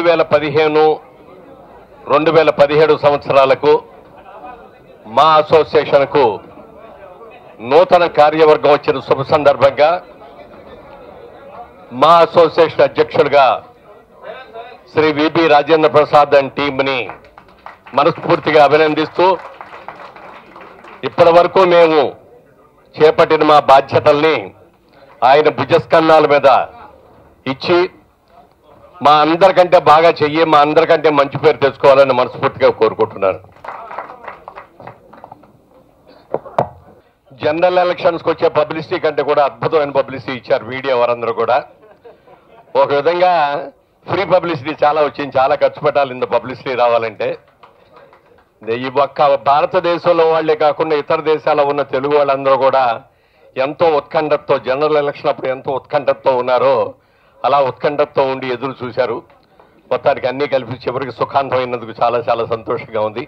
2015, 2017 సంవత్సరాలకు మా అసోసియేషన్కు నూతన కార్యవర్గం వచ్చిన శుభ సందర్భంగా మా అసోసియేషన్ అధ్యక్షుడిగా శ్రీ విబి రాజేంద్ర ప్రసాద్ అండ్ టీంని మనస్ఫూర్తిగా అభినందిస్తూ ఇప్పటి వరకు మేము చేపట్టిన మా బాధ్యతల్ని ఆయన భుజస్కంధాల మీద ఇచ్చి మా అందరికంటే బాగా చెయ్యి, మా అందరికంటే మంచి పేరు తెచ్చుకోవాలని మనస్ఫూర్తిగా కోరుకుంటున్నాను. జనరల్ ఎలక్షన్స్కి వచ్చే పబ్లిసిటీ కంటే కూడా అద్భుతమైన పబ్లిసిటీ ఇచ్చారు మీడియా వారందరూ కూడా. ఒక విధంగా ఫ్రీ పబ్లిసిటీ చాలా వచ్చింది, చాలా ఖర్చు పెట్టాలి ఇంత పబ్లిసిటీ రావాలంటే. ఈ ఒక్క భారతదేశంలో వాళ్లే కాకుండా ఇతర దేశాల్లో ఉన్న తెలుగు వాళ్ళందరూ కూడా ఎంతో ఉత్కంఠతో జనరల్ ఎలక్షన్ అప్పుడు ఎంతో ఉత్కంఠతో ఉన్నారో అలా ఉత్కంఠతో ఉండి ఎదురు చూశారు. మొత్తానికి అన్నీ కలిపి చివరికి సుఖాంతమైనందుకు చాలా చాలా సంతోషంగా ఉంది.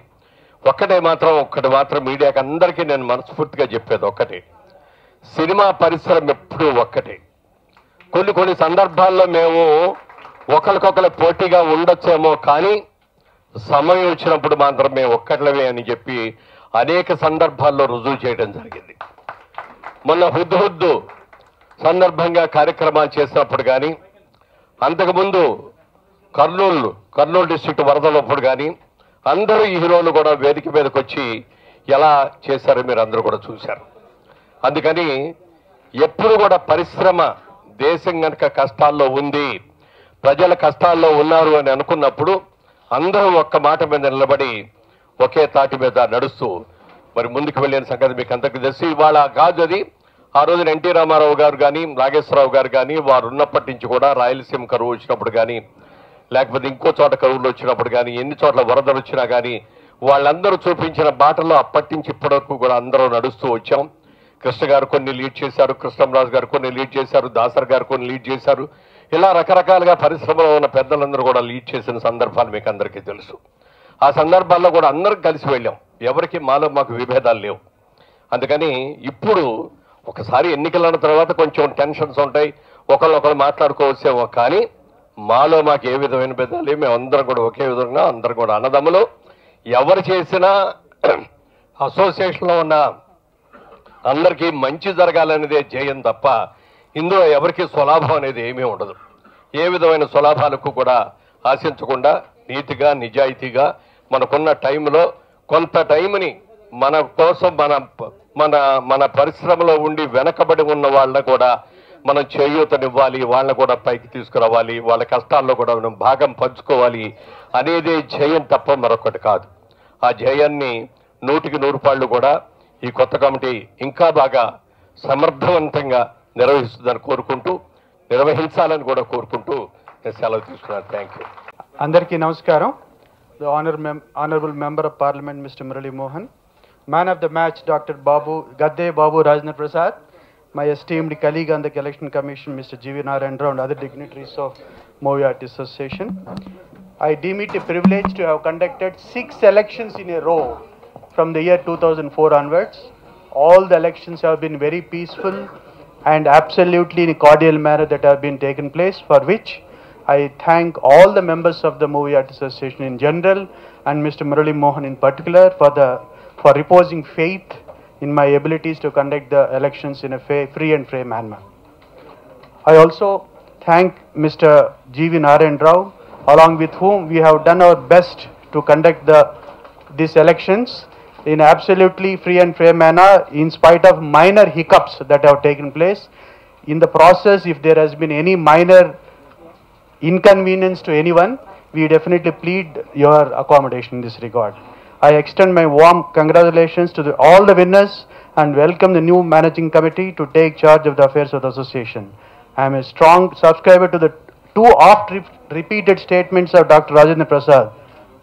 ఒక్కటి మాత్రం మీడియాకి అందరికీ నేను మనస్ఫూర్తిగా చెప్పేది ఒక్కటే, సినిమా పరిశ్రమ ఎప్పుడూ ఒక్కటే. కొన్ని సందర్భాల్లో మేము ఒకరికొకరు పోటీగా ఉండొచ్చేమో, కానీ సమయం వచ్చినప్పుడు మాత్రం మేము ఒక్కట్లవే అని చెప్పి అనేక సందర్భాల్లో రుజువు చేయడం జరిగింది. మొన్న హుద్దు సందర్భంగా కార్యక్రమాలు చేసినప్పుడు కానీ, అంతకుముందు కర్నూలు డిస్ట్రిక్ట్ వరదలప్పుడు కానీ అందరూ ఈ హీరోలు కూడా వేదిక మీదకి వచ్చి ఎలా చేశారో మీరు అందరూ కూడా చూశారు. అందుకని ఎప్పుడు కూడా పరిశ్రమ దేశం కనుక కష్టాల్లో ఉంది, ప్రజల కష్టాల్లో ఉన్నారు అని అనుకున్నప్పుడు అందరూ ఒక్క మాట మీద నిలబడి ఒకే తాటి మీద నడుస్తూ మరి ముందుకు వెళ్ళిన సంగతి మీకు అందరికీ తెలుసు. ఇవాళ కాదు అది, ఆ రోజున ఎన్టీ రామారావు గారు కానీ నాగేశ్వరరావు గారు కానీ వారు ఉన్నప్పటి నుంచి కూడా రాయలసీమ కరువు వచ్చినప్పుడు కానీ లేకపోతే ఇంకో చోట కరువులు వచ్చినప్పుడు కానీ ఎన్ని చోట్ల వరదలు వచ్చినా కానీ వాళ్ళందరూ చూపించిన బాటలో అప్పటి నుంచి ఇప్పటి వరకు కూడా అందరూ నడుస్తూ వచ్చాం. కృష్ణ గారు కొన్ని లీడ్ చేశారు, కృష్ణంరాజు గారు కొన్ని లీడ్ చేశారు, దాసర్ గారు కొన్ని లీడ్ చేశారు. ఇలా రకరకాలుగా పరిశ్రమలో ఉన్న పెద్దలందరూ కూడా లీడ్ చేసిన సందర్భాలు మీకు అందరికీ తెలుసు. ఆ సందర్భాల్లో కూడా అందరం కలిసి వెళ్ళాం, ఎవరికి మాకు విభేదాలు లేవు. అందుకని ఇప్పుడు ఒకసారి ఎన్నికలన్న తర్వాత కొంచెం టెన్షన్స్ ఉంటాయి, ఒకళ్ళు మాట్లాడుకోవచ్చేమో, కానీ మాకు ఏ విధమైన భేదాలు మేము అందరం కూడా ఒకే విధంగా అందరం కూడా అన్నదమ్ములు. ఎవరు చేసినా అసోసియేషన్లో ఉన్న అందరికీ మంచి జరగాలనేదే జయం తప్ప ఇందులో ఎవరికి స్వలాభం అనేది ఏమీ ఉండదు. ఏ విధమైన స్వలాభాలకు కూడా ఆశించకుండా నీతిగా నిజాయితీగా మనకున్న టైంలో కొంత టైంని మన కోసం మన పరిశ్రమలో ఉండి వెనకబడి ఉన్న వాళ్ళని కూడా మనం చేయూతనివ్వాలి, వాళ్ళని కూడా పైకి తీసుకురావాలి, వాళ్ళ కష్టాల్లో కూడా మనం భాగం పంచుకోవాలి అనేది జయం తప్ప మరొకటి కాదు. ఆ జయాన్ని 100కి 100 పాళ్ళు కూడా ఈ కొత్త కమిటీ ఇంకా బాగా సమర్థవంతంగా నిర్వహించాలని కూడా కోరుకుంటూ నేను సెలవు తీసుకున్నాను. Thank you. అందరికీ నమస్కారం. The honorable member of parliament Mr. Murali Mohan, man of the match Dr. Gadde Babu Rajendra Prasad, my esteemed colleague on the election commission Mr. G.V. Narendra and other dignitaries of Movie Artists Association. I deem it a privilege to have conducted 6 elections in a row from the year 2004 onwards. All the elections have been very peaceful and absolutely in a cordial manner that have been taken place, for which I thank all the members of the Movie Artists Association in general and Mr. Murali Mohan in particular for reposing faith in my abilities to conduct the elections in a free and fair manner. I also thank Mr. G.V. Narendra, along with whom we have done our best to conduct these elections in absolutely free and fair manner, in spite of minor hiccups that have taken place. In the process, if there has been any minor inconvenience to anyone, we definitely plead your accommodation in this regard. I extend my warm congratulations to all the winners and welcome the new managing committee to take charge of the affairs of the association. I am a strong subscriber to the 2 oft-repeated statements of Dr. Rajendra Prasad.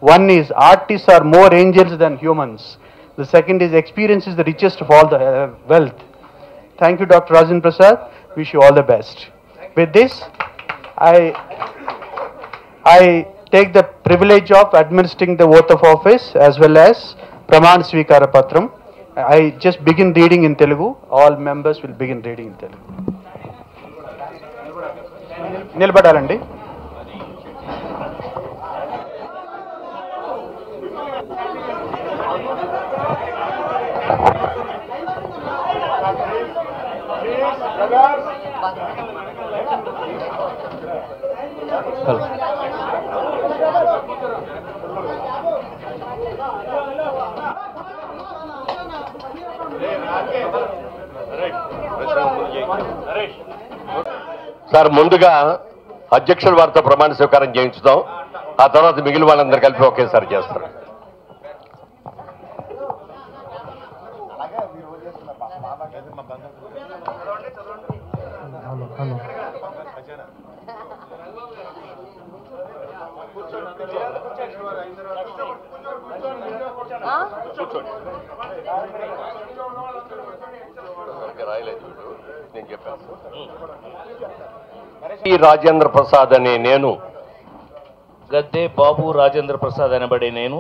One is, artists are more angels than humans. The second is, experience is the richest of all the wealth. Thank you, Dr. Rajendra Prasad. Wish you all the best. With this, I take the privilege of administering the oath of office as well as Praman Svikara Patram. I just begin reading in Telugu. All members will begin reading in Telugu. నిలబడాలండి. Sir ముందుగా అధ్యక్షుల వారితో ప్రమాణ స్వీకారం చేయించుదాం. ఆ తర్వాత మిగిలిన వాళ్ళందరూ కలిపి ఒకేసారి చేస్తారు. రాజేంద్ర ప్రసాద్ అనే నేను, గద్దె బాబు రాజేంద్ర ప్రసాద్ అనబడే నేను,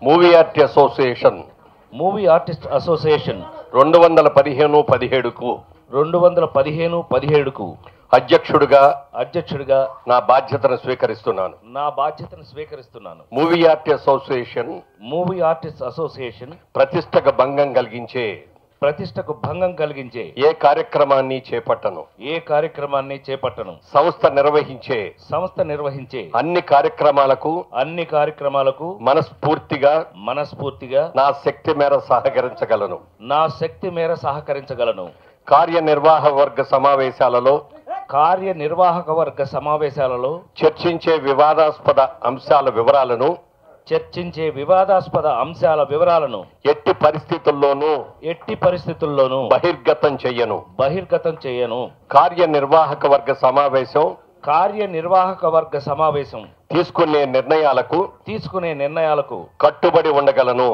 మూవీ ఆర్టిస్ట్ అసోసియేషన్ 2015-17కు అధ్యక్షుడిగా నా బాధ్యతను స్వీకరిస్తున్నాను. మూవీ ఆర్టిస్ట్ అసోసియేషన్ ప్రతిష్టకు భంగం కలిగించే ఏ కార్యక్రమాన్ని చేపట్టను. సంస్థ నిర్వహించే అన్ని కార్యక్రమాలకు మనస్ఫూర్తిగా నా శక్తి మేర సహకరించగలను. కార్యనిర్వాహక వర్గ సమావేశాలలో చర్చించే వివాదాస్పద అంశాల వివరాలను ఎట్టి పరిస్థితుల్లోనూ బహిర్గతం చెయ్యను. కార్యనిర్వాహక వర్గ సమావేశం తీసుకునే నిర్ణయాలకు కట్టుబడి ఉండగలను.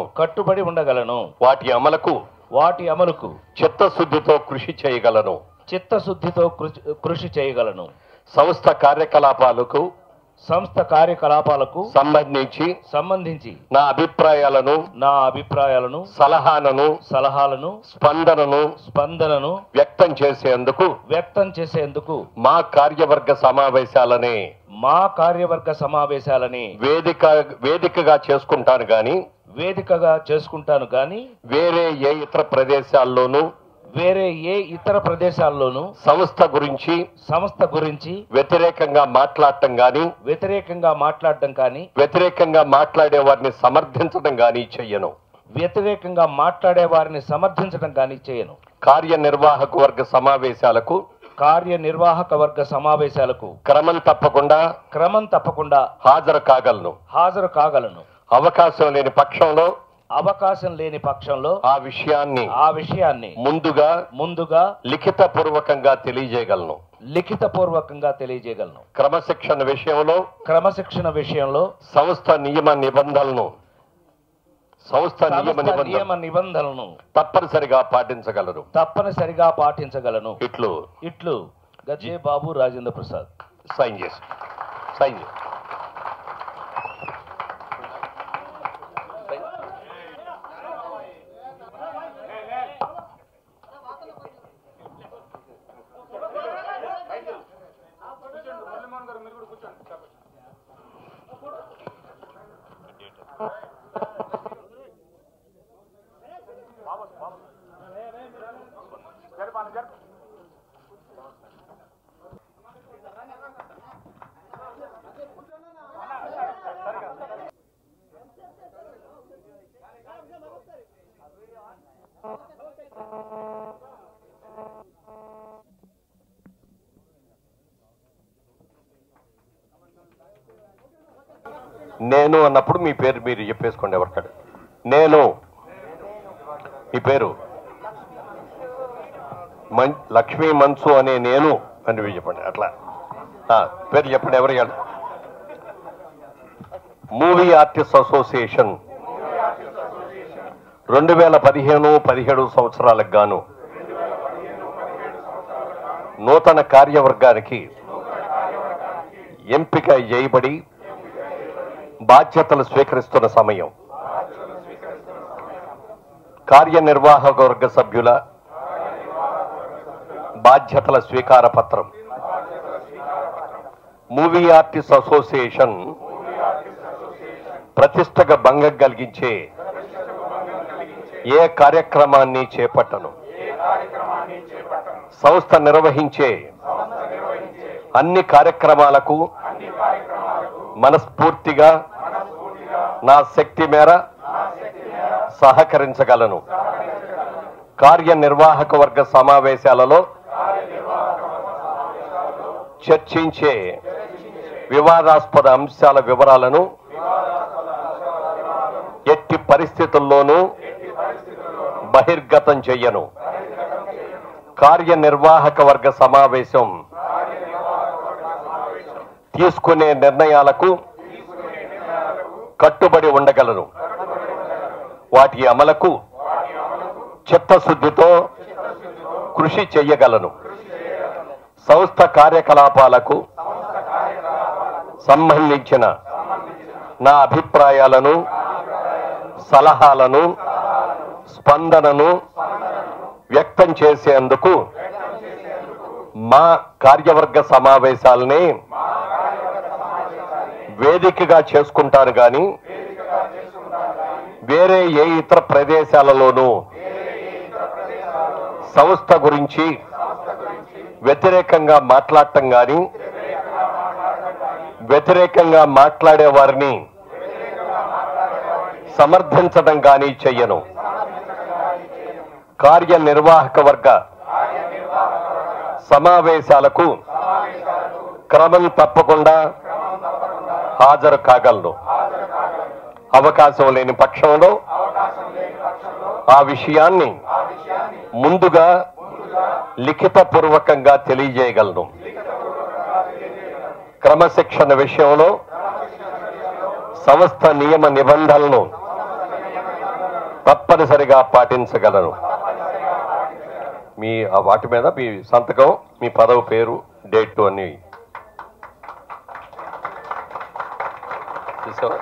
వాటి అమలుకు చిత్తశుద్ధితో కృషి చేయగలను. సంస్థ కార్యకలాపాలకు సంబంధించి నా అభిప్రాయాలను సలహాలను స్పందనను వ్యక్తం చేసేందుకు మా కార్యవర్గ సమావేశాలని వేదికగా చేసుకుంటాను గాని వేరే ఏ ఇతర ప్రదేశాల్లోనూ సంస్థ గురించి వ్యతిరేకంగా మాట్లాడటం కానీ వ్యతిరేకంగా మాట్లాడే వారిని సమర్థించడం కానీ చెయ్యను. కార్యనిర్వాహక వర్గ సమావేశాలకు క్రమం తప్పకుండా హాజరు కాగలను. అవకాశం లేని పక్షంలో ఆ విషయాన్ని ముందుగా లిఖితపూర్వకంగా తెలియజేయగలను. క్రమశిక్షణ విషయంలో సంస్థ నియమ నిబంధనలను తప్పనిసరిగా పాటించగలను. ఇట్లు గద్దె బాబు రాజేంద్ర ప్రసాద్. సైన్ చేసి నేను అన్నప్పుడు మీ పేరు మీరు చెప్పేసుకోండి. ఎవరికాడు నేను, మీ పేరు లక్ష్మీ మన్సు అనే నేను అని మీరు చెప్పండి. అట్లా పేరు చెప్పండి. ఎవరు? మూవీ ఆర్టిస్ట్ అసోసియేషన్ 2015-17 సంవత్సరాలకు గాను నూతన కార్యవర్గానికి ఎంపిక చేయబడి బాధ్యతలు స్వీకరిస్తున్న సమయం. కార్యనిర్వాహక వర్గ సభ్యుల బాధ్యతల స్వీకార పత్రం. మూవీ ఆర్టిస్ట్ అసోసియేషన్ ప్రతిష్టకు భంగం కలిగించే ఏ కార్యక్రమాన్ని చేపట్టను. సంస్థ నిర్వహించే అన్ని కార్యక్రమాలకు మనస్ఫూర్తిగా నా శక్తి మేర సహకరించగలను. కార్యనిర్వాహక వర్గ సమావేశాలలో చర్చించే వివాదాస్పద అంశాల వివరాలను ఎట్టి పరిస్థితుల్లోనూ బహిర్గతం చెయ్యను. కార్యనిర్వాహక వర్గ సమావేశం తీసుకునే నిర్ణయాలకు కట్టుబడి ఉండగలను. వాటి అమలుకు చిత్తశుద్ధితో కృషి చెయ్యగలను. సంస్థ కార్యకలాపాలకు సంబంధించిన నా అభిప్రాయాలను, సలహాలను, స్పందనను వ్యక్తం చేసేందుకు మా కార్యవర్గ సమావేశాలని వేదికగా చేసుకుంటాను గాని వేరే ఏ ఇతర ప్రదేశాలలోనూ సంస్థ గురించి వ్యతిరేకంగా మాట్లాడటం గాని, వ్యతిరేకంగా మాట్లాడే వారిని సమర్థించడం గాని చెయ్యను. కార్యనిర్వాహక వర్గ సమావేశాలకు క్రమం తప్పకుండా హాజరు కాగలను. అవకాశం లేని పక్షంలో ఆ విషయాన్ని ముందుగా లిఖితపూర్వకంగా తెలియజేయగలను. క్రమశిక్షణ విషయంలో సంస్థ నియమ నిబంధనలను తప్పనిసరిగా పాటించగలను. మీ వాటి మీద మీ సంతకం, మీ పదవి పేరు, డేట్ అని చూసావా?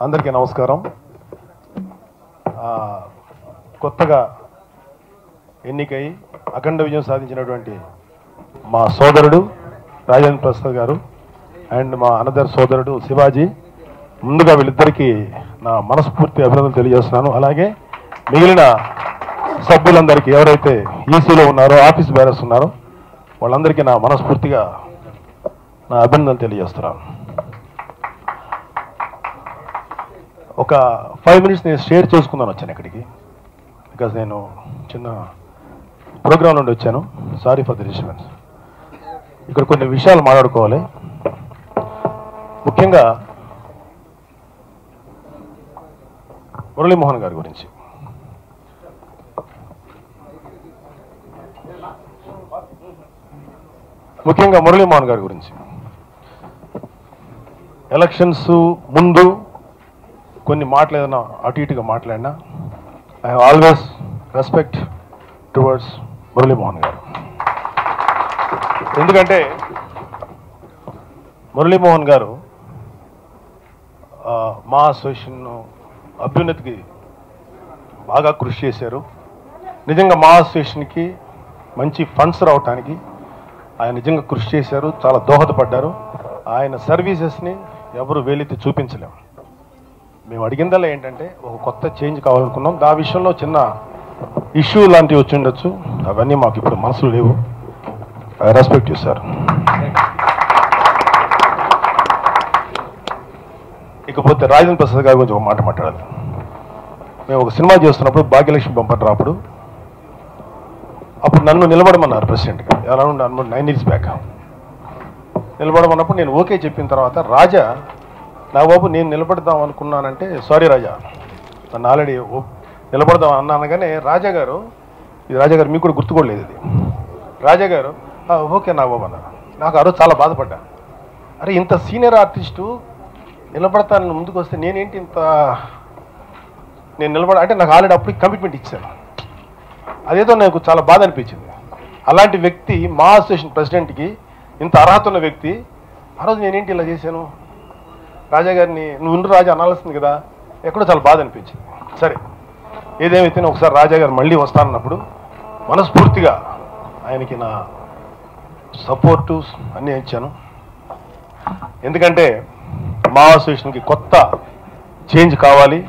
అందరికీ నమస్కారం. కొత్తగా ఎన్నికై అఖండ విజయం సాధించినటువంటి మా సోదరుడు రాజేంద్ర ప్రసాద్ గారు అండ్ మా అనదర్ సోదరుడు శివాజీ, ముందుగా వీళ్ళిద్దరికీ నా మనస్ఫూర్తి అభినందనలు తెలియజేస్తున్నాను. అలాగే మిగిలిన సభ్యులందరికీ, ఎవరైతే ఈసీలో ఉన్నారో, ఆఫీస్ బేరర్స్ ఉన్నారో, వాళ్ళందరికీ నా మనస్ఫూర్తిగా నా అభినందనలు తెలియజేస్తున్నాను. ఒక 5 minutes నేను షేర్ చేసుకుందాను వచ్చాను ఇక్కడికి. బికాజ్ నేను చిన్న ప్రోగ్రామ్ నుండి వచ్చాను. Sorry for the disturbance. ఇక్కడ కొన్ని విషయాలు మాట్లాడుకోవాలి. ముఖ్యంగా మురళీమోహన్ గారి గురించి. ముఖ్యంగా మురళీమోహన్ గారి గురించి. ఎలక్షన్స్ ముందు కొన్ని మాటలు ఏదైనా అటు ఇటుగా మాట్లాడినా I have always respect towards Muralimohan గారు. ఎందుకంటే మురళీమోహన్ గారు మా అసోసియేషన్ అభ్యున్నతికి బాగా కృషి చేశారు. నిజంగా మా అసోసియేషన్కి మంచి ఫండ్స్ రావటానికి ఆయన నిజంగా కృషి చేశారు, చాలా దోహదపడ్డారు. ఆయన సర్వీసెస్ని ఎవరు వేలెత్తి చూపించలేము. మేము అడిగిందల్లా ఏంటంటే ఒక కొత్త చేంజ్ కావాలనుకున్నాం. ఆ విషయంలో చిన్న ఇష్యూ లాంటివి వచ్చి ఉండొచ్చు, అవన్నీ మాకు ఇప్పుడు మనసులో లేవు. I respect you sir. ఇకపోతే రాజేంద్ర ప్రసాద్ గారి గురించి ఒక మాట మాట్లాడాలి. మేము ఒక సినిమా చేస్తున్నప్పుడు భాగ్యలక్ష్మి బంపర్ రాప్పుడు అప్పుడు నన్ను నిలబడమన్నారు ప్రెసిడెంట్గా, అరౌండ్ 9 years బ్యాక్. నిలబడమన్నప్పుడు నేను ఓకే చెప్పిన తర్వాత రాజా నా బాబు నేను నిలబడదాం అనుకున్నానంటే, సారీ రాజా నన్ను ఆల్రెడీ నిలబడదాం అన్నాను. కానీ రాజా గారు మీకు కూడా గుర్తుకోలేదు. ఇది రాజా గారు ఓకే నా బాబు అన్నారు. నాకు ఆ రోజు చాలా బాధపడ్డా. అరే ఇంత సీనియర్ ఆర్టిస్టు నిలబడతాను ముందుకు వస్తే నేనేంటి నేను నిలబడ అంటే నాకు ఆల్రెడీ అప్పుడు కమిట్మెంట్ ఇచ్చాను. అదేదో నాకు చాలా బాధ అనిపించింది. అలాంటి వ్యక్తి మా అసోసియేషన్ ప్రెసిడెంట్కి ఇంత అర్హత ఉన్న వ్యక్తి ఆ రోజు నేనేంటి ఇలా చేశాను. రాజా గారిని నువ్వు ఉండు రాజా అనాల్సింది కదా, ఎక్కడో చాలా బాధ అనిపించింది. సరే ఏదేమైతే ఒకసారి రాజా గారు మళ్ళీ వస్తానన్నప్పుడు మనస్ఫూర్తిగా ఆయనకి నా సపోర్టు అన్నీ ఇచ్చాను. ఎందుకంటే మా అసోసియేషన్కి కొత్త చేంజ్ కావాలి,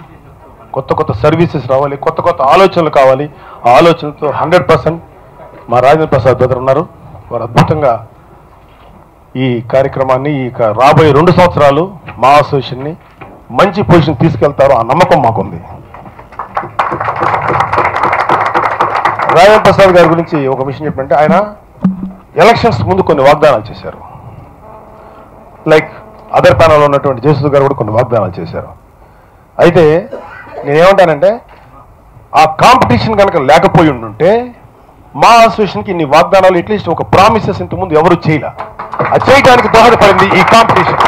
కొత్త సర్వీసెస్ రావాలి, కొత్త ఆలోచనలు కావాలి. ఆ ఆలోచనతో 100% మా రాజేంద్ర ప్రసాద్ బ్రదర్ ఉన్నారు. వారు అద్భుతంగా ఈ కార్యక్రమాన్ని రాబోయే 2 సంవత్సరాలు మా అసోసియేషన్ని మంచి పొజిషన్ తీసుకెళ్తారు. ఆ నమ్మకం మాకుంది. రాజేంద్ర ప్రసాద్ గారి గురించి ఒక విషయం చెప్పంటే, ఆయన ఎలక్షన్స్ ముందు కొన్ని వాగ్దానాలు చేశారు. లైక్ అదర్ ప్యానల్ ఉన్నటువంటి జయసుధ గారు కూడా కొన్ని వాగ్దానాలు చేశారు. అయితే నేనేమంటానంటే ఆ కాంపిటీషన్ కనుక లేకపోయి ఉండుంటే మా అసోసియేషన్కి ఇన్ని వాగ్దానాలు అట్లీస్ట్ ఒక ప్రామిసెస్ ఇంతకుముందు ఎవరు చేయలే. అది చేయడానికి దోహదపడింది ఈ కాంపిటీషన్.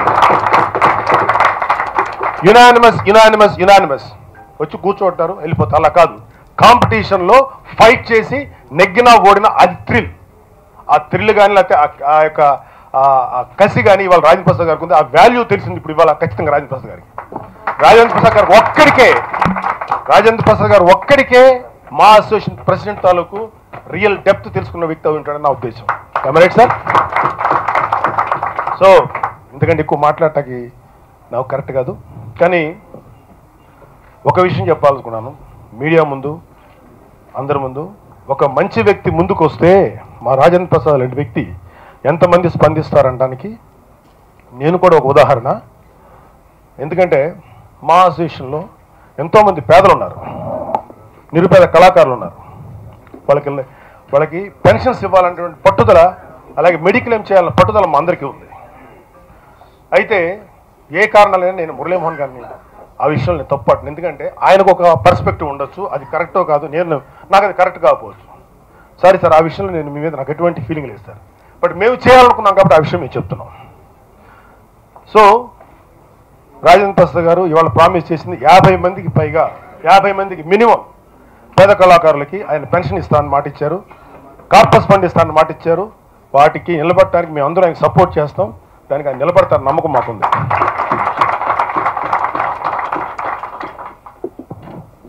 యునానిమస్ వచ్చి కూర్చోంటారు వెళ్ళిపోతారు. అలా కాదు, కాంపిటీషన్లో ఫైట్ చేసి నెగ్గినా ఓడినా అది థ్రిల్. ఆ థ్రిల్ కానీ లేకపోతే ఆ యొక్క కసి కానీ ఇవాళ రాజేంద్ర ప్రసాద్ గారికి ఉంది. ఆ వాల్యూ తెలిసింది ఇప్పుడు ఇవాళ ఖచ్చితంగా రాజేంద్ర ప్రసాద్ గారికి. రాజేంద్ర ప్రసాద్ గారు ఒక్కడికే మా అసోసియేషన్ ప్రెసిడెంట్ తాలూకు రియల్ డెప్త్ తెలుసుకున్న వ్యక్తి అయి ఉంటాడని నా ఉద్దేశం. Right sir? సో ఎందుకంటే ఎక్కువ మాట్లాడటానికి నాకు కరెక్ట్ కాదు. కానీ ఒక విషయం చెప్పాలనుకున్నాను మీడియా ముందు, అందరి ముందు. ఒక మంచి వ్యక్తి ముందుకు వస్తే మా రాజేంద్ర ప్రసాద్ లాంటి వ్యక్తి ఎంతమంది స్పందిస్తారనడానికి నేను కూడా ఒక ఉదాహరణ. ఎందుకంటే మా అసోసియేషన్లో ఎంతోమంది పేదలు ఉన్నారు, నిరుపేద కళాకారులు ఉన్నారు. వాళ్ళకి పెన్షన్స్ ఇవ్వాలనేటువంటి పట్టుదల, అలాగే మెడిక్లెయిమ్ ఏం చేయాలన్న పట్టుదల మా అందరికీ ఉంది. అయితే ఏ కారణాలైనా నేను మురళీమోహన్ గారిని ఆ విషయంలో నేను తప్పట్ను. ఎందుకంటే ఆయనకు ఒక పర్స్పెక్టివ్ ఉండొచ్చు, అది కరెక్టో కాదు, నాకు అది కరెక్ట్ కాకపోవచ్చు. సారీ సార్, ఆ విషయంలో నేను మీ మీద నాకు ఎటువంటి ఫీలింగ్ లేదు సార్. బట్ మేము చేయాలనుకున్నాం కాబట్టి ఆ విషయం మేము చెప్తున్నాం. సో రాజేంద్ర ప్రసాద్ గారు ఇవాళ ప్రామిస్ చేసింది 50 మందికి పైగా, 50 మందికి మినిమం పేద కళాకారులకి ఆయన పెన్షన్ ఇస్తానని మాట ఇచ్చారు, కార్పస్ ఫండ్ ఇస్తానని మాట ఇచ్చారు. వాటికి నిలబడటానికి మేము అందరూ ఆయనకు సపోర్ట్ చేస్తాం. దానికి ఆయన నిలబడతారని నమ్మకం మాకుంది.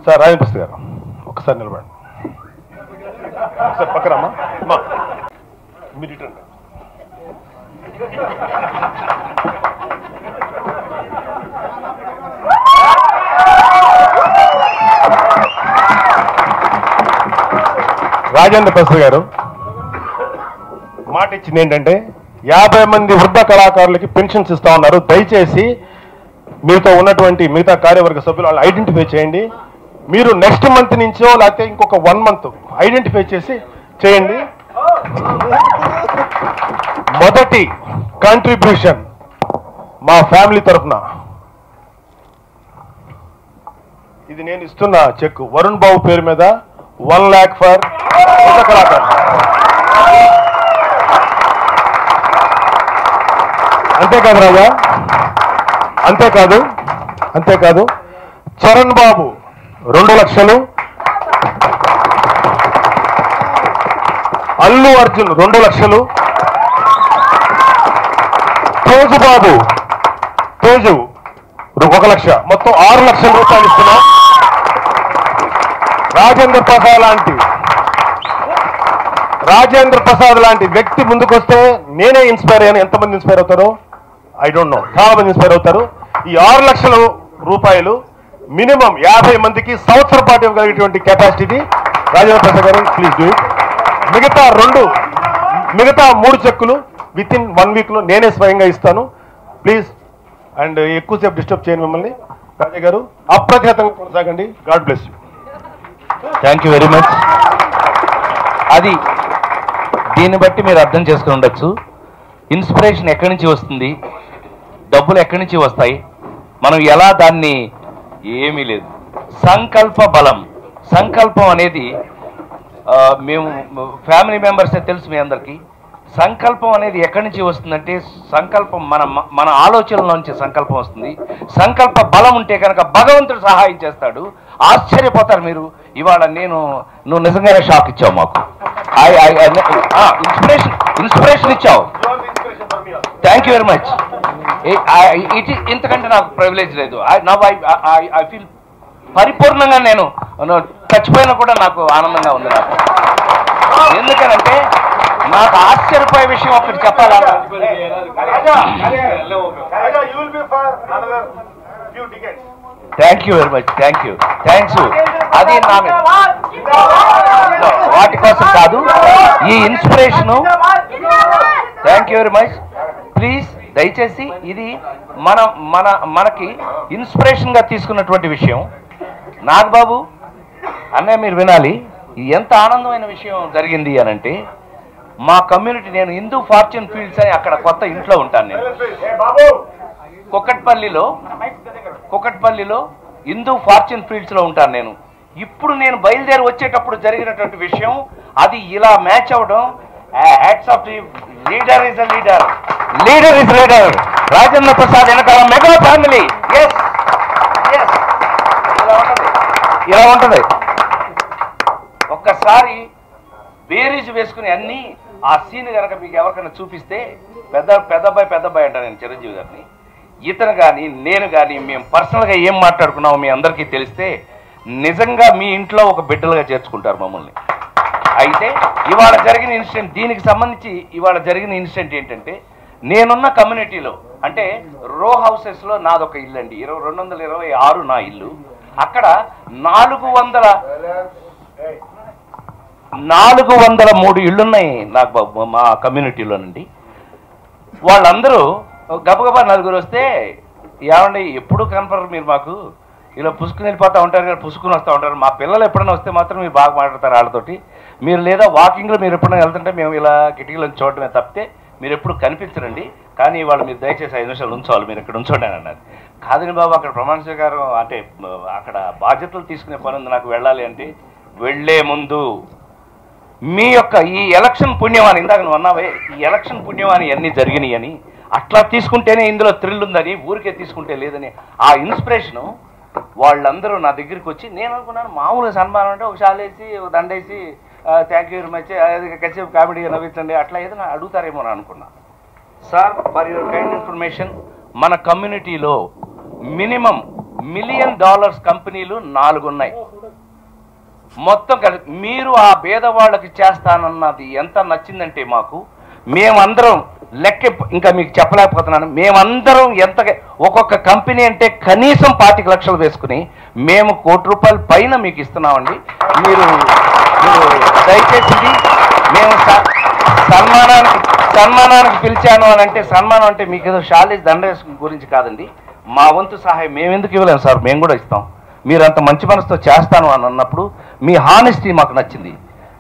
సార్ రాజేంద్ర ప్రసాద్ గారు ఒక్కసారి నిలబడండి. ఒకసారి పక్కనమ్మా, మీరు రిటర్న్. రాజేంద్ర ప్రసాద్ గారు మాట ఇచ్చింది ఏంటంటే 50 మంది వృద్ధ కళాకారులకి పెన్షన్స్ ఇస్తా ఉన్నారు. దయచేసి మీతో ఉన్నటువంటి మిగతా కార్యవర్గ సభ్యులు వాళ్ళు ఐడెంటిఫై చేయండి. మీరు నెక్స్ట్ మంత్ నుంచో లేకపోతే ఇంకొక 1 month ఐడెంటిఫై చేసి చేయండి. మొదటి కాంట్రిబ్యూషన్ మా ఫ్యామిలీ తరఫున ఇది నేను ఇస్తున్న చెక్ వరుణ్ బాబు పేరు మీద 1 lakh ఫర్ వృద్ధ కళాకారులు. అంతేకాదు రాజా, అంతేకాదు చరణ్ బాబు 2 లక్షలు, అల్లు అర్జున్ 2 లక్షలు, తేజు 1 లక్ష, మొత్తం 6 లక్షల రూపాయలు ఇస్తున్నాం. రాజేంద్ర ప్రసాద్ లాంటి వ్యక్తి ముందుకొస్తే నేనే ఇన్స్పైర్ అయ్యాను. ఎంతమంది ఇన్స్పైర్ అవుతారో ఐ డోంట్ నో, చాలా మంది ఇన్స్పైర్ అవుతారు. ఈ 6 లక్షల రూపాయలు మినిమం 50 మందికి సంవత్సరం పాటు ఇవ్వగలిగేటువంటి కెపాసిటీ రాజేంద్ర ప్రసాద్ గారు, ప్లీజ్ డూ ఇట్. మిగతా 3 చెక్కులు విత్ ఇన్ 1 వీక్లో నేనే స్వయంగా ఇస్తాను. ప్లీజ్, అండ్ ఎక్కువసేపు డిస్టర్బ్ చేయను మిమ్మల్ని. రాజా గారు అప్రతిహతంగా కొనసాగండి. God bless you. Thank you very much. అది దీన్ని బట్టి మీరు అర్థం చేసుకుని ఉండొచ్చు, ఇన్స్పిరేషన్ ఎక్కడి నుంచి వస్తుంది, డబ్బులు ఎక్కడి నుంచి వస్తాయి, మనం ఎలా దాన్ని, ఏమీ లేదు. సంకల్ప బలం, సంకల్పం అనేది మేము ఫ్యామిలీ మెంబర్సే తెలుసు మీ అందరికీ. సంకల్పం అనేది ఎక్కడి నుంచి వస్తుందంటే, సంకల్పం మన ఆలోచనలోంచి సంకల్పం వస్తుంది. సంకల్ప బలం ఉంటే కనుక భగవంతుడు సహాయం చేస్తాడు. ఆశ్చర్యపోతారు మీరు. ఇవాళ నువ్వు నిజంగానే షాక్ ఇచ్చావు మాకు. ఇన్స్పిరేషన్ ఇచ్చావు. Thank you very much. ఇంతకంటే నాకు ప్రివిలేజ్ లేదు. ఐ ఫీల్ పరిపూర్ణంగా నేను చచ్చిపోయినా కూడా నాకు ఆనందంగా ఉంది. నాకు ఎందుకనంటే నాకు ఆశ్చర్యపోయే విషయం ఒకటి చెప్పాలా. Thank you very much, thanks. అది నా వాటి కోసం కాదు, ఈ inspiration. Thank you very much. Please దయచేసి ఇది మనకి ఇన్స్పిరేషన్గా తీసుకున్నటువంటి విషయం. నాగబాబు అన్నయ్య మీరు వినాలి, ఎంత ఆనందమైన విషయం జరిగింది అనంటే, మా కమ్యూనిటీ, నేను హిందూ ఫార్చ్యూన్ ఫీల్డ్స్ అని అక్కడ కొత్త ఇంట్లో ఉంటాను. నేను కుక్కట్పల్లిలో హిందూ ఫార్చ్యూన్ ఫీల్డ్స్లో ఉంటాను నేను. ఇప్పుడు నేను బయలుదేరి వచ్చేటప్పుడు జరిగినటువంటి విషయం అది ఇలా మ్యాచ్ అవ్వడం. Hats off the leader is leader. Rajendra Prasad వెనకాల మెగా ఫ్యామిలీ. ఇలా ఉంటుంది. ఒక్కసారి బేరీజు వేసుకుని అన్ని ఆ సీన్ కనుక మీకు ఎవరికైనా చూపిస్తే, పెద్దబ్బాయి అంటాను నేను చిరంజీవి గారిని, ఇతను కానీ నేను కానీ మేము పర్సనల్గా ఏం మాట్లాడుకున్నామో మీ అందరికీ తెలిస్తే నిజంగా మీ ఇంట్లో ఒక బిడ్డలుగా చేర్చుకుంటారు మమ్మల్ని. అయితే ఇవాళ జరిగిన ఇన్సిడెంట్, దీనికి సంబంధించి ఇవాళ జరిగిన ఇన్సిడెంట్ ఏంటంటే, నేనున్న కమ్యూనిటీలో అంటే రో హౌసెస్లో నాదొక ఇల్లు అండి, 226 నా ఇల్లు. అక్కడ 403 ఇళ్ళున్నాయి నాకు మా కమ్యూనిటీలోనండి. వాళ్ళందరూ గబగబా 4 వస్తే, ఏమండి ఎప్పుడు కనపడరు మీరు మాకు, ఇలా పుసుకుని వెళ్ళిపోతూ ఉంటారు కదా, పుసుకుని వస్తూ ఉంటారు. మా పిల్లలు ఎప్పుడైనా వస్తే మాత్రం మీరు బాగా మాట్లాడతారు వాళ్ళతోటి. మీరు లేదా వాకింగ్లో మీరు ఎప్పుడైనా వెళ్తుంటే మేము ఇలా కిటికీలను చూడటమే తప్పితే మీరు ఎప్పుడు కనిపించరండి. కానీ వాళ్ళు మీరు దయచేసి 5 నిమిషాలు ఉంచవాలి, మీరు ఇక్కడ ఉంచండి అని అన్నారు. కాదని బాబు, అక్కడ ప్రమాణ స్వీకారం అంటే అక్కడ బాధ్యతలు తీసుకునే పని ఉంది, నాకు వెళ్ళాలి అంటే, వెళ్లే ముందు మీ యొక్క ఈ ఎలక్షన్ పుణ్యమాని, ఇందాక నువ్వు అన్నావే ఈ ఎలక్షన్ పుణ్యమాని అన్నీ జరిగినాయి అని, అట్లా తీసుకుంటేనే ఇందులో థ్రిల్ ఉందని, ఊరికే తీసుకుంటే లేదని ఆ ఇన్స్పిరేషను వాళ్ళందరూ నా దగ్గరికి వచ్చి, నేను అనుకున్నాను మామూలుగా సన్మానం అంటే ఒక షాలేసి ఒక దండేసి థ్యాంక్ యూ వెరీ మచ్ కసేపు కామెడీగా నవ్వించండి అట్లా ఏదైనా అడుగుతారేమో అని అనుకున్నా. Sir, for your kind information, మన కమ్యూనిటీలో మినిమం $1 మిలియన్ కంపెనీలు 4 ఉన్నాయి మొత్తం కలిపి. మీరు ఆ పేదవాళ్ళకి చేస్తానన్నది ఎంత నచ్చిందంటే మాకు, మేమందరం లెక్క ఇంకా మీకు చెప్పలేకపోతున్నాను. మేమందరం ఎంత ఒక్కొక్క కంపెనీ అంటే కనీసం 25 లక్షలు వేసుకుని మేము ₹1,00,00,000 పైన మీకు ఇస్తున్నామండి. మీరు దయచేసి మేము సన్మానానికి పిలిచాను అని అంటే, సన్మానం అంటే మీకు ఏదో షాలేజ్ దండేస్ గురించి కాదండి. మా వంతు సహాయం మేము ఎందుకు ఇవ్వలేము సార్, మేము కూడా ఇస్తాం. మీరు అంత మంచి మనసుతో చేస్తాను అని అన్నప్పుడు మీ హానెస్టీ మాకు నచ్చింది.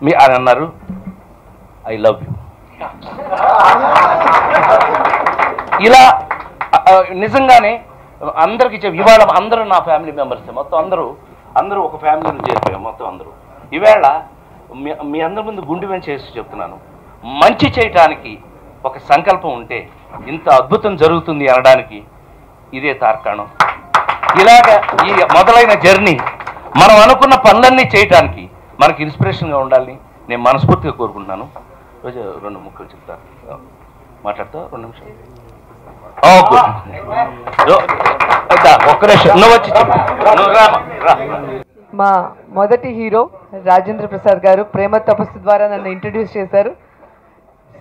మీ అని అన్నారు, ఐ లవ్ యూ. ఇలా నిజంగానే అందరికీ ఇవాళ అందరూ నా ఫ్యామిలీ మెంబర్స్, మొత్తం అందరూ ఒక ఫ్యామిలీని చేరిపోయాం మొత్తం అందరూ. ఈవేళ మీ అందరి ముందు గుండె మీద చేసి చెప్తున్నాను, మంచి చేయటానికి ఒక సంకల్పం ఉంటే ఇంత అద్భుతం జరుగుతుంది అనడానికి ఇదే తార్కాణం. ఇలాగ ఈ మొదలైన జర్నీ మనం అనుకున్న పనులన్నీ చేయటానికి మనకి ఇన్స్పిరేషన్గా ఉండాలని నేను మనస్ఫూర్తిగా కోరుకుంటున్నాను. రోజు 2 ముక్కలు చెప్తాను, మాట్లాడతా 2 నిమిషాలు. ఒక్క నిమిషం, నువ్వు వచ్చి మా మొదటి హీరో రాజేంద్ర ప్రసాద్ గారు ప్రేమ తపస్సు ద్వారా నన్ను ఇంట్రడ్యూస్ చేశారు.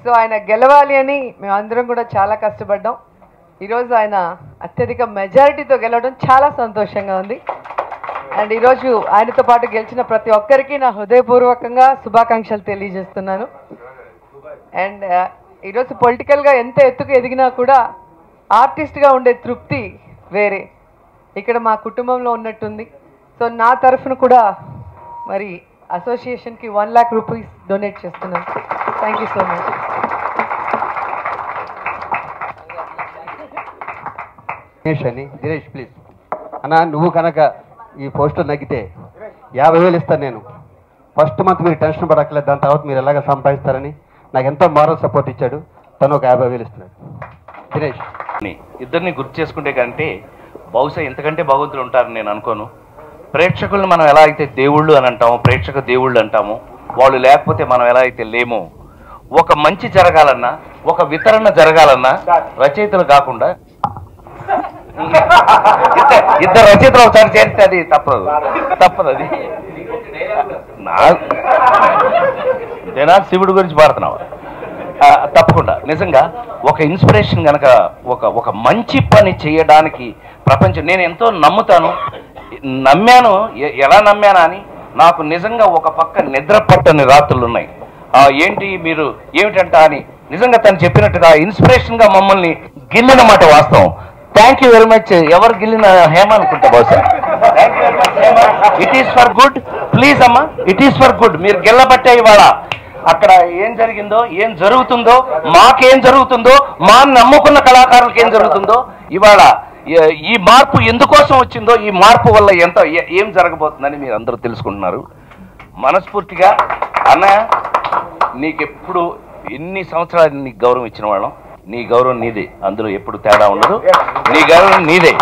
సో ఆయన గెలవాలి అని మేమందరం కూడా చాలా కష్టపడ్డాం. ఈరోజు ఆయన అత్యధిక మెజారిటీతో గెలవడం చాలా సంతోషంగా ఉంది. అండ్ ఈరోజు ఆయనతో పాటు గెలిచిన ప్రతి ఒక్కరికి నా హృదయపూర్వకంగా శుభాకాంక్షలు తెలియజేస్తున్నాను. అండ్ ఈరోజు పొలిటికల్గా ఎంత ఎత్తుకు ఎదిగినా కూడా ఆర్టిస్ట్గా ఉండే తృప్తి వేరే. ఇక్కడ మా కుటుంబంలో ఉన్నట్టుంది. సో నా తరఫున కూడా మరి అసోసియేషన్కి 1 lakh రూపీస్ డొనేట్ చేస్తున్నాను. Thank you so much. Dinesh please అన్న, నువ్వు కనుక ఈ పోస్టర్ నగ్గితే 50,000 ఇస్తాను నేను. ఫస్ట్ మంత్ మీరు టెన్షన్ పడక్కలేదు, దాని తర్వాత మీరు ఎలాగ సంపాదిస్తారని నాకు ఎంతో మారల్ సపోర్ట్ ఇచ్చాడు. తను ఒక 50,000 ఇస్తున్నాడు. దినేష్ ఇద్దరిని గుర్తు చేసుకుంటే కంటే బహుశా ఇంతకంటే భగవంతులు ఉంటారని నేను అనుకోను. ప్రేక్షకులను మనం ఎలా అయితే దేవుళ్ళు అని అంటామో, ప్రేక్షక దేవుళ్ళు అంటామో, వాళ్ళు లేకపోతే మనం ఎలా అయితే లేమో, ఒక మంచి జరగాలన్నా, ఒక వితరణ జరగాలన్నా రచయితలు కాకుండా ఇద్దరు రచయితలు ఒకసారి చేస్తే అది తప్పదు. అది నా శివుడి గురించి పాడుతున్నావు తప్పకుండా. నిజంగా ఒక ఇన్స్పిరేషన్ కనుక ఒక మంచి పని చేయడానికి ప్రపంచం నేను ఎంతో నమ్మాను. ఎలా నమ్మానా అని నాకు నిజంగా ఒక పక్క నిద్ర పట్టని రాత్రులు ఉన్నాయి. ఏంటి మీరు ఏమిటంట అని నిజంగా తను చెప్పినట్టుగా ఇన్స్పిరేషన్గా మమ్మల్ని గిల్లిన మాట వాస్తవం. Thank you very much. ఎవరు గిల్లిన హేమ అనుకుంటా బహుశా. It is for good. Please అమ్మా, ఇట్ ఈస్ ఫర్ గుడ్. మీరు గిల్లబట్టే ఇవాళ అక్కడ ఏం జరిగిందో, ఏం జరుగుతుందో, మాకేం జరుగుతుందో, మా నమ్ముకున్న కళాకారులకు ఏం జరుగుతుందో, ఇవాళ ఈ మార్పు ఎందుకోసం వచ్చిందో, ఈ మార్పు వల్ల ఏం జరగబోతుందని మీరు అందరూ తెలుసుకుంటున్నారు. మనస్ఫూర్తిగా అన్నయ్య, నీకెప్పుడు ఎన్ని సంవత్సరాలు నీకు గౌరవం ఇచ్చిన వాళ్ళం, నీ గౌరవం నీదే, అందులో ఎప్పుడు తేడా ఉండదు. నీ గౌరవం నీదే.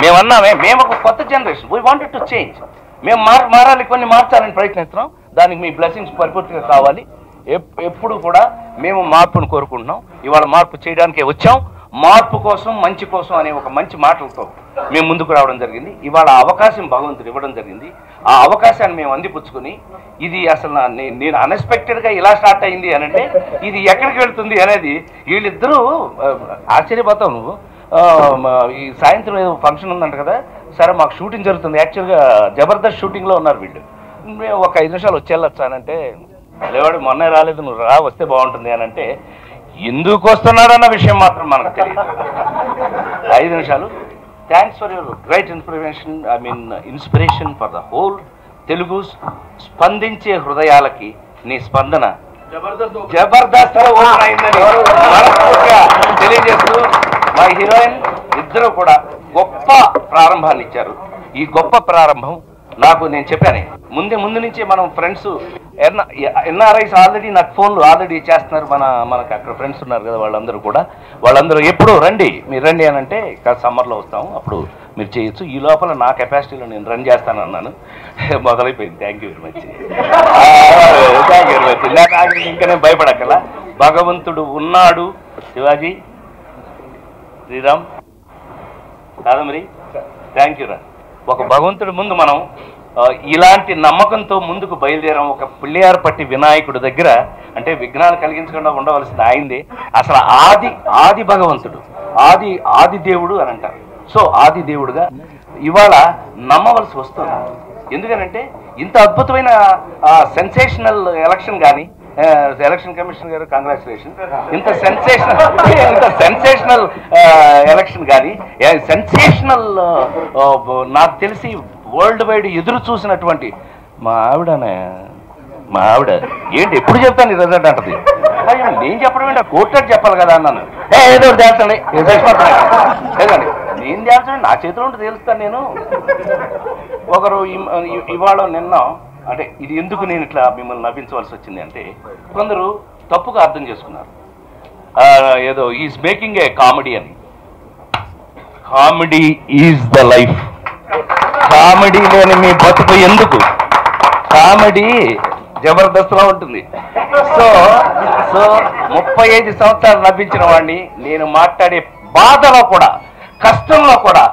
మేమన్నామే మేము ఒక కొత్త generation, we wanted to change. మేము మారాలి, కొన్ని మార్చాలని ప్రయత్నిస్తున్నాం. దానికి మీ బ్లెస్సింగ్స్ పరిపూర్తిగా కావాలి. ఎప్పుడు కూడా మేము మార్పును కోరుకుంటున్నాం. ఇవాళ మార్పు చేయడానికే వచ్చాం. మార్పు కోసం, మంచి కోసం అనే ఒక మంచి మాటలతో మేము ముందుకు రావడం జరిగింది. ఇవాళ అవకాశం భగవంతుడు ఇవ్వడం జరిగింది. ఆ అవకాశాన్ని మేము అందిపుచ్చుకొని, ఇది అసలు నేను అన్ఎక్స్పెక్టెడ్గా ఇలా స్టార్ట్ అయింది అని అంటే ఇది ఎక్కడికి వెళ్తుంది అనేది వీళ్ళిద్దరూ ఆశ్చర్యపోతావు నువ్వు. ఈ సాయంత్రం ఏదో ఫంక్షన్ ఉందంట కదా, సరే మాకు షూటింగ్ జరుగుతుంది. యాక్చువల్గా జబర్దస్త్ షూటింగ్లో ఉన్నారు వీళ్ళు. మేము ఒక 5 నిమిషాలు వచ్చేళ్ళొచ్చు అని అంటే, లేవాడు మొన్నే రాలేదు, నువ్వు వస్తే బాగుంటుంది అని అంటే, ఎందుకు వస్తున్నారన్న విషయం మాత్రం మనకు తెలియదు. 5 నిమిషాలు. Thanks for your great inspiration for the whole Telugu. స్పందించే హృదయాలకి నీ స్పందన జబర్దస్త్ ఓపెన్ అయిందని మనస్ఫూర్తిగా తెలియజేస్తూ, మా హీరోయిన్ ఇద్దరు కూడా గొప్ప ప్రారంభాన్ని ఇచ్చారు. ఈ గొప్ప ప్రారంభం నాకు, నేను చెప్పాను ముందు నుంచి మనం ఫ్రెండ్స్ ఎన్ఆర్ఐస్ ఆల్రెడీ నాకు ఫోన్లు ఆల్రెడీ చేస్తున్నారు. మనకు అక్కడ ఫ్రెండ్స్ ఉన్నారు కదా, వాళ్ళందరూ ఎప్పుడు మీరు రండి అని అంటే, సమ్మర్లో వస్తాము, అప్పుడు మీరు చేయొచ్చు. ఈ లోపల నా కెపాసిటీలో నేను రన్ చేస్తాను అన్నాను. మొదలైపోయింది. Thank you very much. Thank you very much. ఇంకా నేను భయపడక్కలా. భగవంతుడు ఉన్నాడు. శివాజీ, శ్రీరామ్, కాదమరి, థ్యాంక్ యూ రా. ఒక భగవంతుడి ముందు మనం ఇలాంటి నమ్మకంతో ముందుకు బయలుదేరాం. ఒక పిల్లియారపట్టి వినాయకుడి దగ్గర, అంటే విఘ్నాలు కలిగించకుండా ఉండవలసింది ఆయనదే. అసలు ఆది భగవంతుడు, ఆది దేవుడు అని అంటారు. సో ఆది దేవుడుగా ఇవాళ నమ్మవలసి వస్తుంది. ఎందుకనంటే ఇంత అద్భుతమైన సెన్సేషనల్ ఎలక్షన్ కానీ, ఎలక్షన్ కమిషన్ గారు కంగ్రాచులేషన్. ఇంత సెన్సేషనల్ ఎలక్షన్ కానీ, సెన్సేషనల్ నాకు తెలిసి వరల్డ్ వైడ్ ఎదురు చూసినటువంటి మా ఆవిడ ఏంటి ఎప్పుడు చెప్తాను ఈ రిజల్ట్ అంటది. నేను చెప్పడం ఏంటి, కోర్టు చెప్పాలి కదా అన్నాను. ఏదో తేల్చండి, లేదండి నేను తేల్చండి, నా చేతిలో ఉంటే తేలుస్తాను నేను. ఒకరు ఇవాళ నిన్న, అంటే ఇది ఎందుకు నేను ఇట్లా మిమ్మల్ని నవ్వించవలసి వచ్చింది అంటే, కొందరు తప్పుగా అర్థం చేసుకున్నారు. ఏదో ఈజ్ మేకింగ్ ఏ కామెడీ అని. Comedy is the life. Comedy లేని మీ బతుకు ఎందుకు? కామెడీ జబర్దస్త్లో ఉంటుంది. సో 35 సంవత్సరాలు నవ్వించిన వాడిని నేను మాట్లాడే బాధలో కూడా, కష్టంలో కూడా,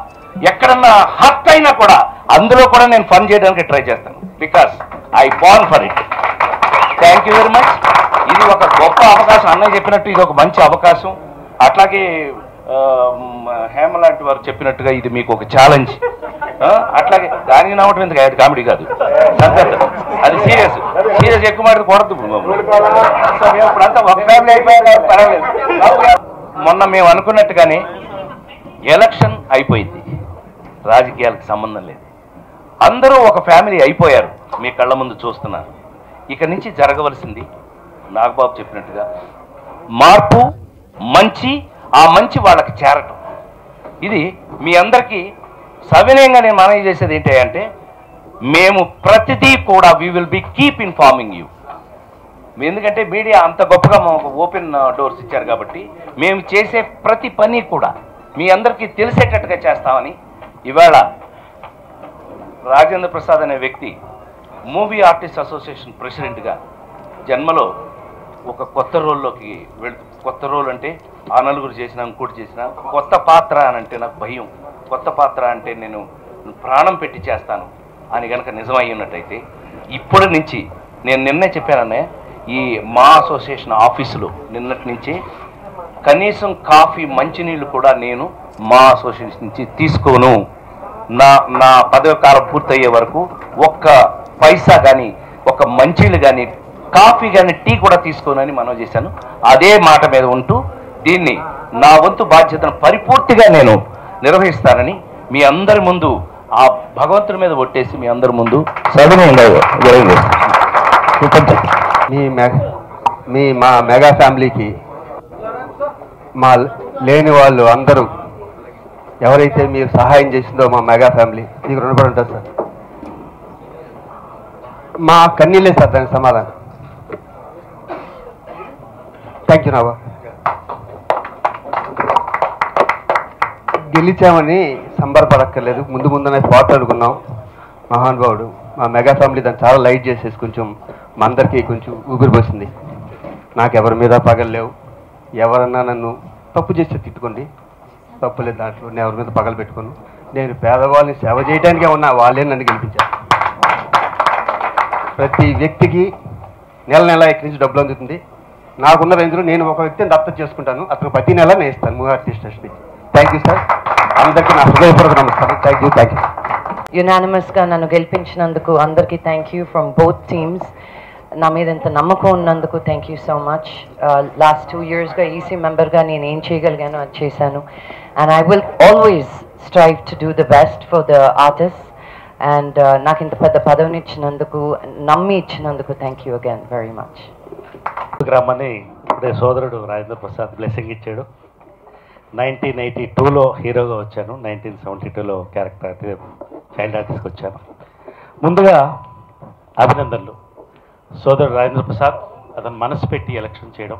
ఎక్కడన్నా హర్ట్ అయినా కూడా అందులో కూడా నేను ఫన్ చేయడానికి ట్రై చేస్తాను. Because I born for it. Thank you very much. ఇది ఒక గొప్ప అవకాశం. అన్నయ్య చెప్పినట్టు ఇది ఒక మంచి అవకాశం. అట్లాగే హేమ లాంటి వారు చెప్పినట్టుగా ఇది మీకు ఒక ఛాలెంజ్. అట్లాగే దానికి నవ్వటం ఎందుకు? అది కామెడీ కాదు, అది సీరియస్. సీరియస్ ఎక్కువ మాట కొడద్దు. సో మేము ఇప్పుడంతా ఒక ఫ్యామిలీ అయిపోయాం, పర్వాలేదు. మొన్న మేము అనుకున్నట్టుగానే ఎలక్షన్ అయిపోయింది, రాజకీయాలకు సంబంధం లేదు. అందరూ ఒక ఫ్యామిలీ అయిపోయారు, మీ కళ్ళ ముందు చూస్తున్నారు. ఇక నుంచి జరగవలసింది నాగబాబు చెప్పినట్టుగా మార్పు, మంచి, ఆ మంచి వాళ్ళకి చేరటం. ఇది మీ అందరికీ సవినయంగా నేను మనవి చేసేది ఏంటి అంటే, మేము ప్రతిదీ కూడా we will be keep informing you. ఎందుకంటే మీడియా అంత గొప్పగా మాకు ఓపెన్ డోర్స్ ఇచ్చారు కాబట్టి మేము చేసే ప్రతి పని కూడా మీ అందరికీ తెలిసేటట్టుగా చేస్తామని. ఇవాళ రాజేంద్ర ప్రసాద్ అనే వ్యక్తి మూవీ ఆర్టిస్ట్ అసోసియేషన్ ప్రెసిడెంట్గా జన్మలో ఒక కొత్త రోల్లోకి కొత్త రోల్ అంటే ఆ నలుగురు చేసిన, ఇంకోటి చేసిన, కొత్త పాత్ర అని అంటే నాకు భయం. కొత్త పాత్ర అంటే నేను ప్రాణం పెట్టి చేస్తాను అని కనుక నిజమై ఉన్నట్టయితే, ఇప్పటి నుంచి నేను నిన్నే చెప్పాననే, ఈ మా అసోసియేషన్ ఆఫీసులో నిన్నటి నుంచి కనీసం కాఫీ, మంచినీళ్ళు కూడా నేను మా అసోసియేషన్ నుంచి తీసుకోను. నా పదవి కాలం పూర్తయ్యే వరకు ఒక్క పైసా కానీ, ఒక మంచినీళ్ళు కానీ, కాఫీ కానీ, టీ కూడా తీసుకోనని మనం చేశాను. అదే మాట మీద ఉంటూ దీన్ని నా వంతు బాధ్యతను పరిపూర్తిగా నేను నిర్వహిస్తానని మీ అందరి ముందు, ఆ భగవంతుడి మీద ఒట్టేసి మీ అందరి ముందు సవినయంగా మా మెగా ఫ్యామిలీకి మా లేని వాళ్ళు అందరూ ఎవరైతే మీరు సహాయం చేసిందో మా మెగా ఫ్యామిలీ మీకు రుణపడి ఉంటారు సార్. మా కన్నీళ్ళే సార్ దానికి సమాధానం. థ్యాంక్ యూ నావా. గెలిచామని సంబరపడక్కర్లేదు, ముందు ముందునే పోట్లాడుకున్నాం. మహానుభావుడు మా మెగా ఫ్యామిలీ దాన్ని చాలా లైట్ చేసేసి కొంచెం మా అందరికీ కొంచెం ఊపిరిపోసింది. నాకు ఎవరి మీద పగలు లేవు. ఎవరన్నా నన్ను తప్పు చేస్తే తిట్టుకోండి, తప్పులేదు దాంట్లో. నేను ఎవరి మీద పగలు పెట్టుకోను. నేను పేదవాళ్ళని సేవ చేయడానికే ఉన్నా, వాళ్ళే నన్ను గెలిపించారు. ప్రతి వ్యక్తికి నెల నెల ఇక్కడి నుంచి డబ్బులు అందుతుంది. నాకున్న రేంజ్లో నేను ఒక వ్యక్తిని దత్తత చేసుకుంటాను, అతను ప్రతి నెల నేను ఇస్తాను మూవీ ఆర్టిస్ట్ నుంచి. Thank you sir. అందరికీ నా హృదయపూర్వక నమస్కారం. Thank you. యునానిమస్గా నన్ను గెలిపించినందుకు అందరికీ thank you from both teams. నా మీద ఇంత నమ్మకం ఉన్నందుకు thank you so much. Last 2 yearsగా ఈసీ మెంబర్గా నేను ఏం చేయగలిగానో అది చేశాను. And I will always strive to do the best for the artist. And నాకు ఇంత పెద్ద పదవిని ఇచ్చినందుకు, నమ్మి ఇచ్చినందుకు thank you again very much. గ్రామాన్ని ఇప్పుడే సోదరుడు రాజేంద్ర ప్రసాద్ బ్లెస్సింగ్ ఇచ్చాడు. 1982లో హీరోగా వచ్చాను, 1972లో క్యారెక్టర్ చైల్డ్ ఆర్టిస్ట్కి వచ్చాను. ముందుగా అభినందనలు సోదరుడు రాజేంద్ర ప్రసాద్. అతను మనసు పెట్టి ఎలక్షన్ చేయడం,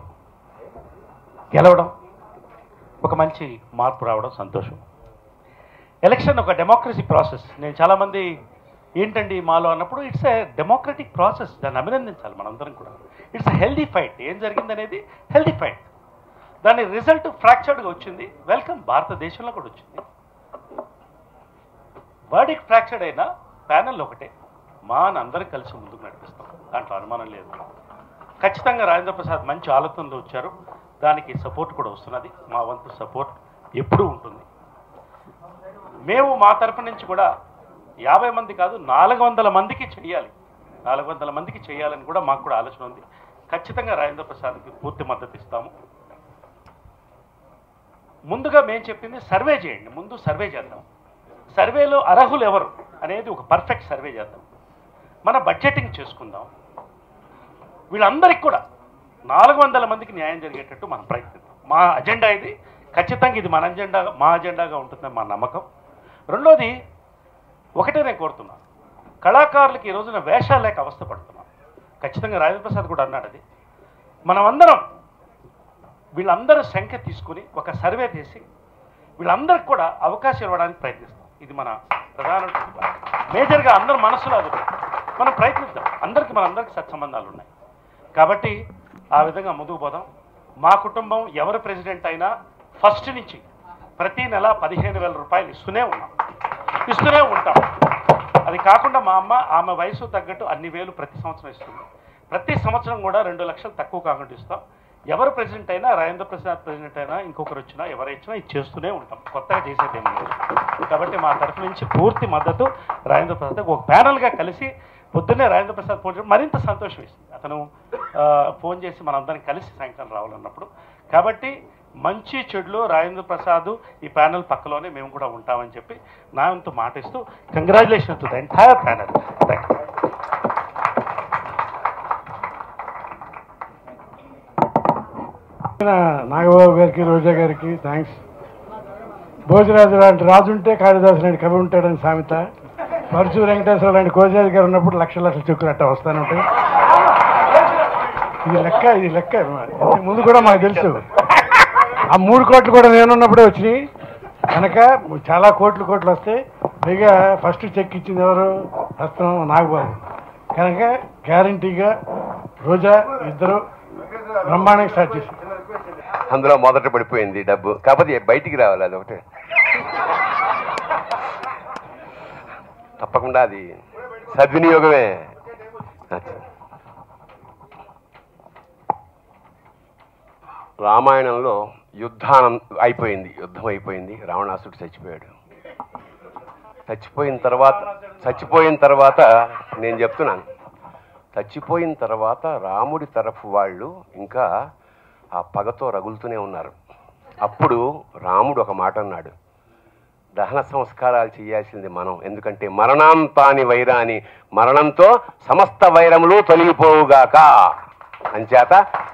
గెలవడం, ఒక మంచి మార్పు రావడం సంతోషం. ఎలక్షన్ ఒక డెమోక్రసీ ప్రాసెస్. నేను చాలామంది ఏంటండి మాలో అన్నప్పుడు ఇట్స్ ఎ డెమోక్రటిక్ ప్రాసెస్, దాన్ని అభినందించాలి మనందరం కూడా. It's a healthy fight. ఏం జరిగింది అనేది హెల్దీ ఫైట్. దాని రిజల్ట్ ఫ్రాక్చర్డ్గా వచ్చింది. వెల్కమ్, భారతదేశంలో కూడా వచ్చింది. వర్డిక్ట్ ఫ్రాక్చర్డ్ అయినా ప్యానల్ ఒకటే, మా అందరం కలిసి ముందుకు నడిపిస్తాం, దాంట్లో అనుమానం లేదు. ఖచ్చితంగా రాజేంద్ర ప్రసాద్ మంచి ఆలోచనలు వచ్చారు, దానికి సపోర్ట్ కూడా వస్తున్నది. మా వంతు సపోర్ట్ ఎప్పుడూ ఉంటుంది. మేము మా తరపు నుంచి కూడా 50 మంది కాదు 400 మందికి చేయాలి, 400 మందికి చేయాలని కూడా మాకు కూడా ఆలోచన ఉంది. ఖచ్చితంగా రాజేంద్ర ప్రసాద్కి పూర్తి మద్దతు ఇస్తాము. ముందుగా మేము చెప్పింది సర్వే చేయండి, ముందు సర్వే చేద్దాం. సర్వేలో అర్హులు ఎవరు అనేది ఒక పర్ఫెక్ట్ సర్వే చేద్దాం. మన బడ్జెటింగ్ చేసుకుందాం. వీళ్ళందరికీ కూడా 400 మందికి న్యాయం జరిగేటట్టు మనం ప్రయత్నిద్దాం. మా అజెండా ఇది. ఖచ్చితంగా ఇది మన అజెండా, మా అజెండాగా ఉంటుందని మా నమ్మకం. రెండోది ఒకటే నేను కోరుతున్నాను, కళాకారులకి ఈ రోజున వేషాలు లేక అవస్థ పడుతున్నాం. ఖచ్చితంగా రాజేంద్ర ప్రసాద్ కూడా అన్నాడు అది. మనమందరం వీళ్ళందరూ సంఖ్య తీసుకుని ఒక సర్వే చేసి వీళ్ళందరికీ కూడా అవకాశం ఇవ్వడానికి ప్రయత్నిస్తాం. ఇది మన ప్రధాన మేజర్గా అందరి మనసులో అది మనం ప్రయత్నిద్దాం. మనందరికీ సత్సంబంధాలు ఉన్నాయి కాబట్టి ఆ విధంగా ముందుకు పోదాం. మా కుటుంబం ఎవరు ప్రెసిడెంట్ అయినా ఫస్ట్ నుంచి ప్రతి నెల 15,000 రూపాయలు ఇస్తూనే ఉంటాం. అది కాకుండా మా అమ్మ ఆమె వయసు తగ్గట్టు అన్ని వేలు ప్రతి సంవత్సరం ఇస్తుంది. ప్రతి సంవత్సరం కూడా 2 లక్షలు తక్కువ కాకుండా ఇస్తాం. ఎవరు ప్రెసిడెంట్ అయినా, రాజేంద్ర ప్రసాద్ ప్రెసిడెంట్ అయినా, ఇంకొకరు వచ్చినా ఎవరైనా ఇది చేస్తూనే ఉంటాం. కొత్తగా చేసేదేమో లేదు. కాబట్టి మా తరఫు నుంచి పూర్తి మద్దతు రాజేంద్ర ప్రసాద్. ఒక ప్యానల్గా కలిసి పొద్దున్నే రాజేంద్ర ప్రసాద్ ఫోన్ చేయడం మరింత సంతోషం ఇస్తుంది. అతను ఫోన్ చేసి మనందరం కలిసి సాయంకాలం రావాలన్నప్పుడు. కాబట్టి మంచి చెడులో రాజేంద్ర ప్రసాద్ ఈ ప్యానల్ పక్కలోనే మేము కూడా ఉంటామని చెప్పి నా వంతు మాటిస్తూ congratulation to the entire panel. Thank you. Nagababu గారికి, రోజా గారికి థ్యాంక్స్. భోజరాజు లాంటి రాజు ఉంటే కాళిదాసు లాంటి కవి ఉంటాడని సామెత. పరుచూరు వెంకటేశ్వర లాంటి కోజరాజు గారు ఉన్నప్పుడు లక్షల చెక్కులు అట్ట వస్తానే ఉంటాయి. ఇది లెక్క ముందు కూడా మాకు తెలుసు. ఆ 3 కోట్లు కూడా నేనున్నప్పుడే వచ్చినాయి కనుక చాలా కోట్లు వస్తాయి. పైగా ఫస్ట్ చెక్ ఇచ్చింది ఎవరు? హస్తం నాగబాబు. కనుక గ్యారంటీగా రోజా ఇద్దరు బ్రహ్మాండంగా స్టార్ట్ చేసి అందులో మొదట పడిపోయింది డబ్బు. కాకపోతే బయటికి రావాలి, అది ఒకటే. తప్పకుండా అది సద్వినియోగమే. రామాయణంలో యుద్ధం అయిపోయింది. రావణాసుడు చచ్చిపోయాడు. చచ్చిపోయిన తర్వాత నేను చెప్తున్నాను, చచ్చిపోయిన తర్వాత రాముడి తరఫు వాళ్ళు ఇంకా ఆ పగతో రగులుతూనే ఉన్నారు. అప్పుడు రాముడు ఒక మాట అన్నాడు, దహన సంస్కారాలు చేయాల్సింది మనం. ఎందుకంటే మరణాంతాని వైరాని, మరణంతో సమస్త వైరములు తొలగిపోవుగాక. అంచేత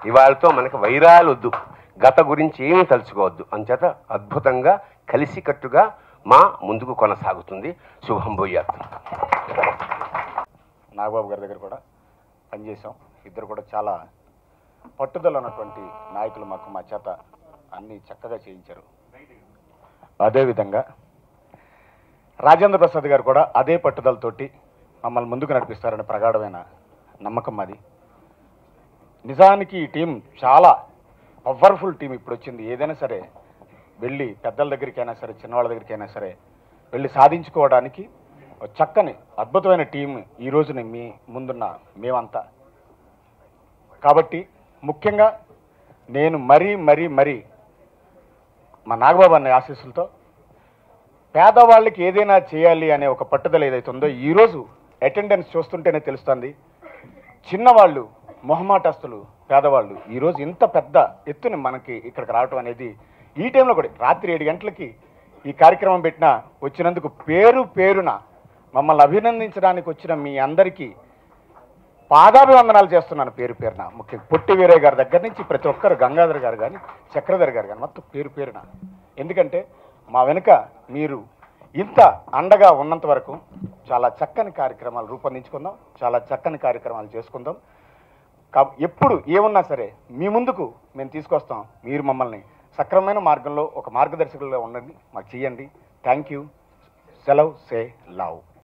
ఇవాళతో మనకు వైరాలు వద్దు, గత గురించి ఏమీ తలుచుకోవద్దు. అంచేత అద్భుతంగా కలిసికట్టుగా మా ముందుకు కొనసాగుతుంది. శుభం భూయాత్. నాగబాబు గారి దగ్గర కూడా పనిచేసాం. ఇద్దరు కూడా చాలా పట్టుదల ఉన్నటువంటి నాయకులు. మా చేత అన్నీ చక్కగా చేయించారు. అదేవిధంగా రాజేంద్ర ప్రసాద్ గారు కూడా అదే పట్టుదలతోటి మమ్మల్ని ముందుకు నడిపిస్తారనే ప్రగాఢమైన నమ్మకం మాది. నిజానికి ఈ టీం చాలా పవర్ఫుల్ టీం ఇప్పుడు వచ్చింది. ఏదైనా సరే వెళ్ళి పెద్దల దగ్గరికైనా సరే, చిన్నవాళ్ళ దగ్గరికైనా సరే వెళ్ళి సాధించుకోవడానికి చక్కని అద్భుతమైన టీం ఈ రోజున మీ ముందున్న మేమంతా. కాబట్టి ముఖ్యంగా నేను మరీ మా నాగబాబు అనే ఆశీస్సులతో పేదవాళ్ళకి ఏదైనా చేయాలి అనే ఒక పట్టుదల ఏదైతే ఉందో ఈరోజు అటెండెన్స్ చూస్తుంటేనే తెలుస్తుంది. చిన్నవాళ్ళు, మొహమాటస్తులు, పేదవాళ్ళు ఈరోజు ఇంత పెద్ద ఎత్తున మనకి ఇక్కడికి రావటం అనేది ఈ టైంలో కూడా రాత్రి 7 గంటలకి ఈ కార్యక్రమం పెట్టినా వచ్చినందుకు పేరున మమ్మల్ని అభినందించడానికి వచ్చిన మీ అందరికీ పాదాభివందనాలు చేస్తున్నాను పేరున. ముఖ్యంగా పొట్టి వీరయ్య గారి దగ్గర నుంచి ప్రతి ఒక్కరు, గంగాధర్ గారు కానీ, చక్రధర్ గారు కానీ మొత్తం పేరున. ఎందుకంటే మా వెనుక మీరు ఇంత అండగా ఉన్నంత వరకు చాలా చక్కని కార్యక్రమాలు రూపొందించుకుందాం, చాలా చక్కని కార్యక్రమాలు చేసుకుందాం. ఎప్పుడు ఏమున్నా సరే మీ ముందుకు మేము తీసుకొస్తాం. మీరు మమ్మల్ని సక్రమమైన మార్గంలో ఒక మార్గదర్శకులుగా ఉండండి, మాకు చేయండి. Thank you. సెలవ్, సే లవ్.